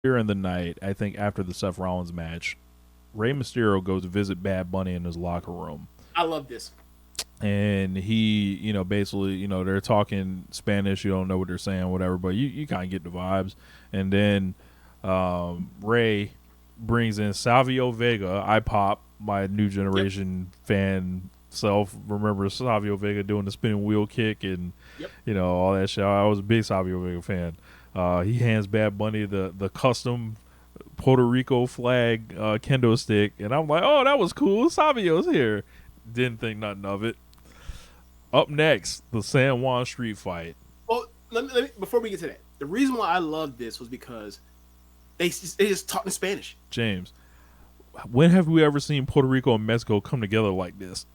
Here in the night, I think after the Seth Rollins match, Rey Mysterio goes to visit Bad Bunny in his locker room. I love this. And he, basically, they're talking Spanish. You don't know what they're saying, whatever, but you kind of get the vibes. And then Ray brings in Savio Vega. I pop my new Yep. generation fan self. Remember Savio Vega doing the spinning wheel kick and Yep. all that shit. I was a big Savio Vega fan. He hands Bad Bunny the custom Puerto Rico flag kendo stick, and I'm like, oh, that was cool. Savio's here. Didn't think nothing of it. Up next, the San Juan street fight. Well, let me before we get to that, the reason why I love this was because they just talk in Spanish. James, when have we ever seen Puerto Rico and Mexico come together like this?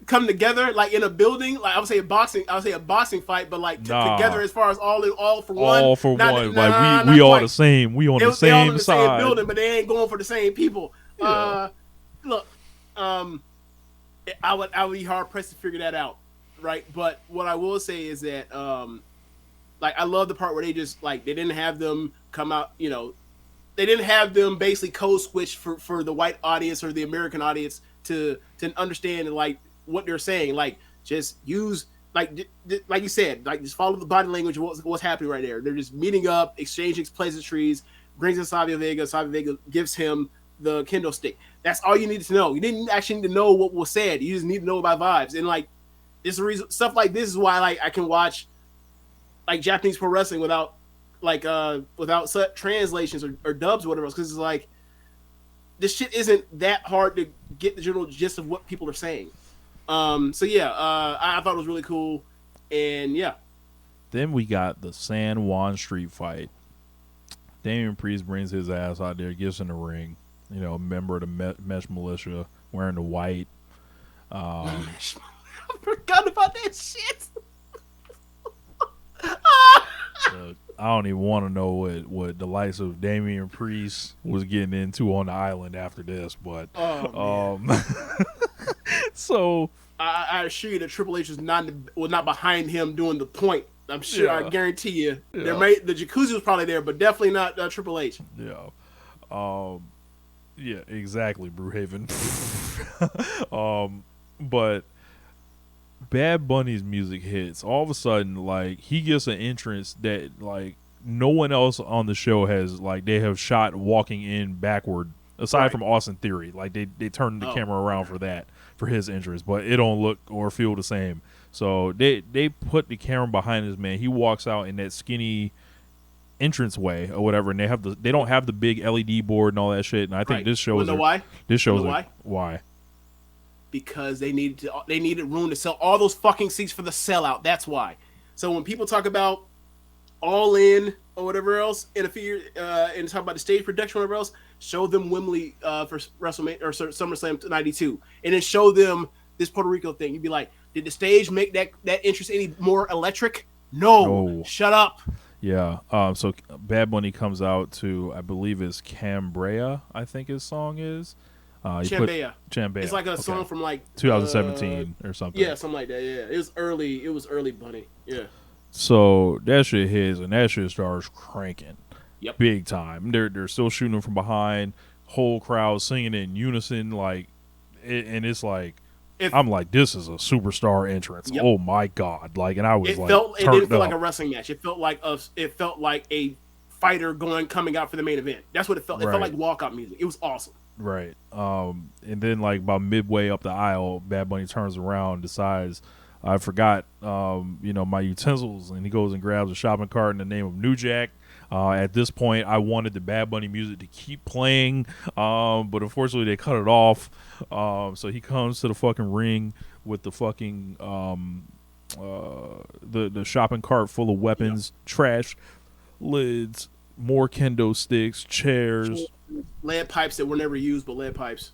Come together like in a building, like I would say a boxing fight, but like Nah, together as far as all for one. all for Not one. Like we not all the quite. same. We on the They all in same the same side. building, but they ain't going for the same people. Yeah. Look, um, I would be hard pressed to figure that out, right? But what I will say is that like I love the part where they just like they didn't have them come out, they didn't have them basically code switch for the white audience or the American audience to understand like what they're saying. Like just use like you said, like just follow the body language of what's happening right there. They're just meeting up, exchanging pleasantries. Brings in Savio Vega. Savio Vega gives him the kendo stick. That's all you needed to know. You didn't actually need to know what was said. You just need to know about vibes. And like this reason stuff like this is why like I can watch like Japanese pro wrestling without translations or dubs or whatever else, because it's like this shit isn't that hard to get the general gist of what people are saying. So yeah, I thought it was really cool, and yeah, Then we got the San Juan street fight. Damien Priest brings his ass out there, gets in the ring. A member of the Mesh Militia wearing the white. Um, I forgot about that shit. I don't even want to know what the likes of Damian Priest was getting into on the island after this, but Oh man, um, so I assure you that Triple H was not behind him doing the point. I'm sure. I yeah, guarantee you, yeah, the jacuzzi was probably there, but definitely not Triple H. yeah, um, yeah, exactly, Brewhaven. But Bad Bunny's music hits. All of a sudden, like he gets an entrance that like no one else on the show has. Like they have shot walking in backward, aside Right. from Austin Theory. Like they turned the Oh, camera around okay. for that for his entrance, but it don't look or feel the same. So they put the camera behind this man. He walks out in that skinny entrance way or whatever, and they don't have the big LED board and all that shit. And I think Right. You wanna know why? this You wanna shows know it why? why. Because they needed room to sell all those fucking seats for the sellout. That's why. So when people talk about All In or whatever else in a few years, and talk about the stage production or whatever else, show them Wembley for WrestleMania or SummerSlam '92, and then show them this Puerto Rico thing. You'd be like, did the stage make that interest any more electric? No. No. Shut up. Yeah. So Bad Bunny comes out to, I believe it's Cambria, I think his song is. He put Chambea. It's Chambea. like a Okay. song from like 2017 or something. yeah, something like that. Yeah, it was early. It was early Bunny. Yeah. So that shit hits and that shit starts cranking Yep. big time. They're still shooting from behind. Whole crowd singing in unison, and it's like If I'm like, this is a superstar entrance. Yep. Oh my god! Like, and I was like It didn't turned feel like a up. wrestling match. It felt like a fighter coming out for the main event. That's what it felt. It felt Right. like walkout music. It was awesome. Right. And then like about midway up the aisle, Bad Bunny turns around, decides I forgot, my utensils, and he goes and grabs a shopping cart in the name of New Jack. At this point, I wanted the Bad Bunny music to keep playing, but unfortunately they cut it off. So he comes to the fucking ring with the fucking the shopping cart full of Yeah. weapons, trash, lids, more kendo sticks, chairs, Lead pipes that were never used, but lead pipes.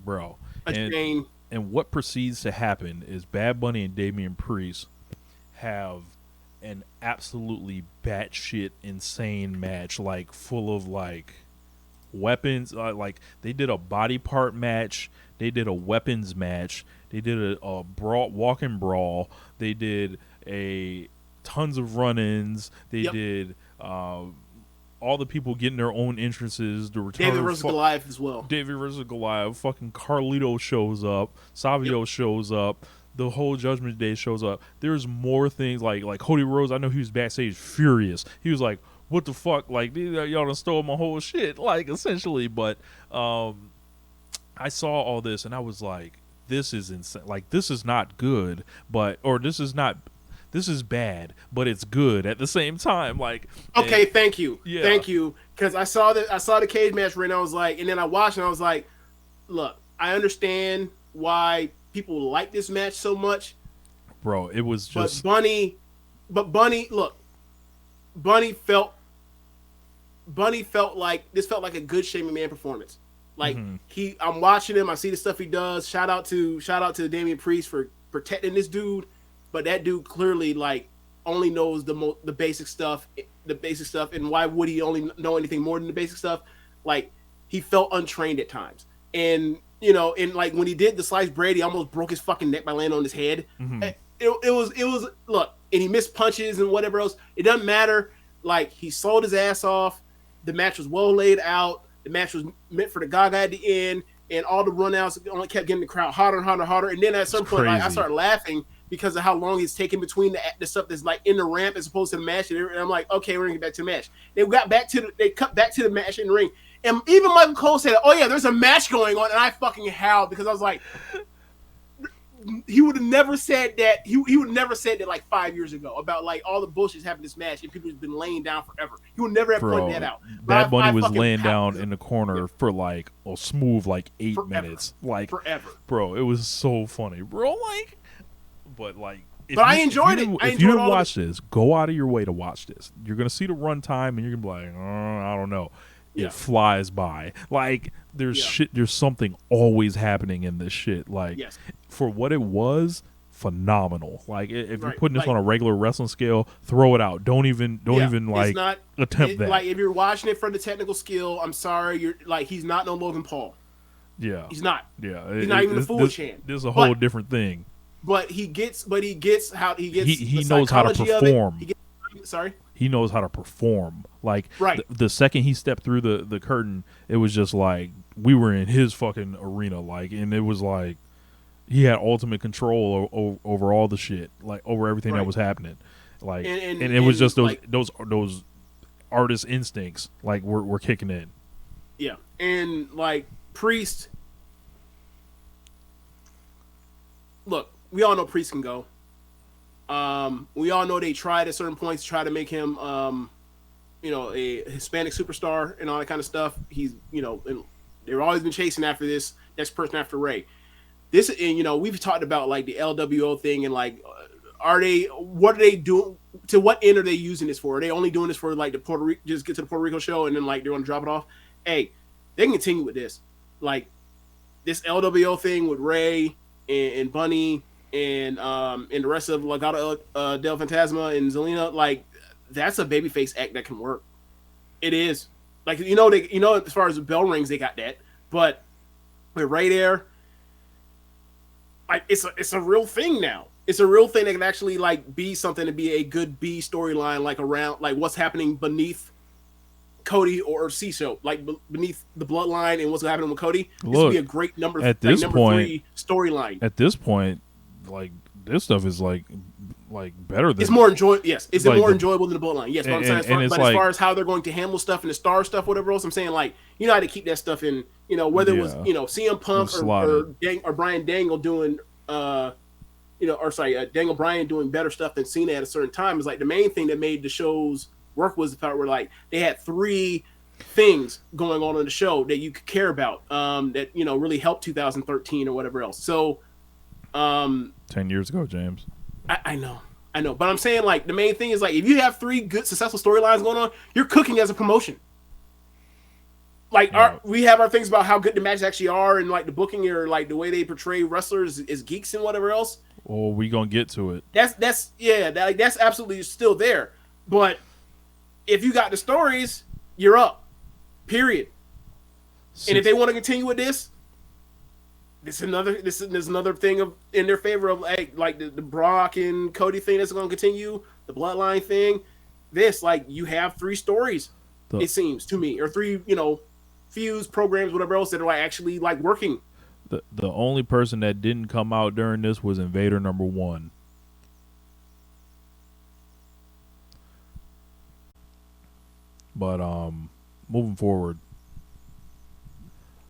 bro. A And chain. And what proceeds to happen is Bad Bunny and Damian Priest have an absolutely batshit insane match, like full of like weapons. Like they did a body part match, they did a weapons match, they did a brawl, walking brawl, they did a tons of run-ins, they Yep. did Uh, all the people getting their own entrances. The return David versus Goliath as well. David versus Goliath. Fucking Carlito shows up. Savio shows up. The whole Judgment Day shows up. There's more things like Cody Rhodes. I know he was backstage furious. He was like, "What the fuck? Like y'all done stole my whole shit." Like essentially, but I saw all this and I was like, "This is insane. Like this is not good, this is bad, but it's good at the same time." Like, okay, thank you, because I saw the cage match and I was like, and then I watched and I was like, look, I understand why people like this match so much, bro. It was just Bunny felt like this felt like a good Shane McMahon performance. Like I'm watching him, I see the stuff he does. Shout out to Damien Priest for protecting this dude. But that dude clearly like only knows the basic stuff, and why would he only know anything more than the basic stuff? Like he felt untrained at times, and and like when he did the sliced bread, he almost broke his fucking neck by landing on his head. It was look, and he missed punches and whatever else. It doesn't matter. Like he sold his ass off. The match was well laid out. The match was meant for the Gaga at the end, and all the runouts only kept getting the crowd hotter and hotter and hotter. And then at some point, like, I started laughing because of how long it's taken between the stuff that's like in the ramp as opposed to the match. And I'm like, okay, we're gonna get back to the match. They cut back to the match in the ring. And even Michael Cole said, "Oh yeah, there's a match going on," and I fucking howled because I was like, he would have never said that. He would have never said that like 5 years ago about like all the bullshit's happened in this match and people have been laying down forever. He would never have pointed that out. Bad Bunny was laying down in the corner for like a smooth like 8 minutes, like forever. Bro, it was so funny, bro. Like, but I enjoyed it. If you didn't watch this, go out of your way to watch this. You're gonna see the runtime and you're gonna be like, I don't know. It flies by. Like there's something always happening in this shit. Like for what it was, phenomenal. Like if you're putting this on a regular wrestling scale, throw it out. Don't even attempt that. Like if you're watching it for the technical skill, I'm sorry, you're like he's not no Logan Paul. Yeah, he's not. Yeah, he's not even a fool champ. This is a whole different thing. But he gets how he gets. He knows how to perform. He knows how to perform. Like the second he stepped through the curtain, it was just like we were in his fucking arena. Like, and it was like he had ultimate control over all the shit, like over everything that was happening. Like, and it was just those artist instincts like were kicking in. Yeah, and like Priest. Look, we all know Priest can go. We all know they tried at certain points to try to make him, a Hispanic superstar and all that kind of stuff. He's, and they've always been chasing after this next person after Ray. This, and we've talked about like the LWO thing and like, what are they doing? To what end are they using this for? Are they only doing this for like just get to the Puerto Rico show and then like they want to drop it off? Hey, they can continue with this. Like this LWO thing with Ray and Bunny and the rest of Legado del Fantasma and Zelina, like that's a babyface act that can work. It is. Like as far as the bell rings, they got that. But with Ray there, like it's a real thing now. It's a real thing that can actually like be something to be a good B storyline, like around like what's happening beneath Cody or CISO, like beneath the bloodline and what's happening with Cody. This would be a great number 3 storyline. At this point, like this stuff is like better than it's more enjoyable. Yes, it's like more enjoyable than the bloodline. Yes, but I'm saying as far as how they're going to handle stuff and the star stuff, whatever else, I'm saying like how to keep that stuff in. Whether it was CM Punk or Bryan Dangle doing Daniel Bryan doing better stuff than Cena at a certain time is like the main thing that made the shows work was the part where like they had 3 things going on in the show that you could care about that really helped 2013 or whatever else. So 10 years ago, James. I know, but I'm saying like the main thing is like if you have 3 good successful storylines going on, you're cooking as a promotion. Like we have our things about how good the matches actually are and like the booking or like the way they portray wrestlers is geeks and whatever else. Oh, we gonna get to it. That's absolutely still there. But if you got the stories, you're up. Period. And if they want to continue with this is another thing in their favor of like the Brock and Cody thing that's going to continue, the bloodline thing. this, like you have 3 stories, The it seems to me, or 3, fuse programs, whatever else that are like actually like working. the only person that didn't come out during this was Invader number 1. But moving forward,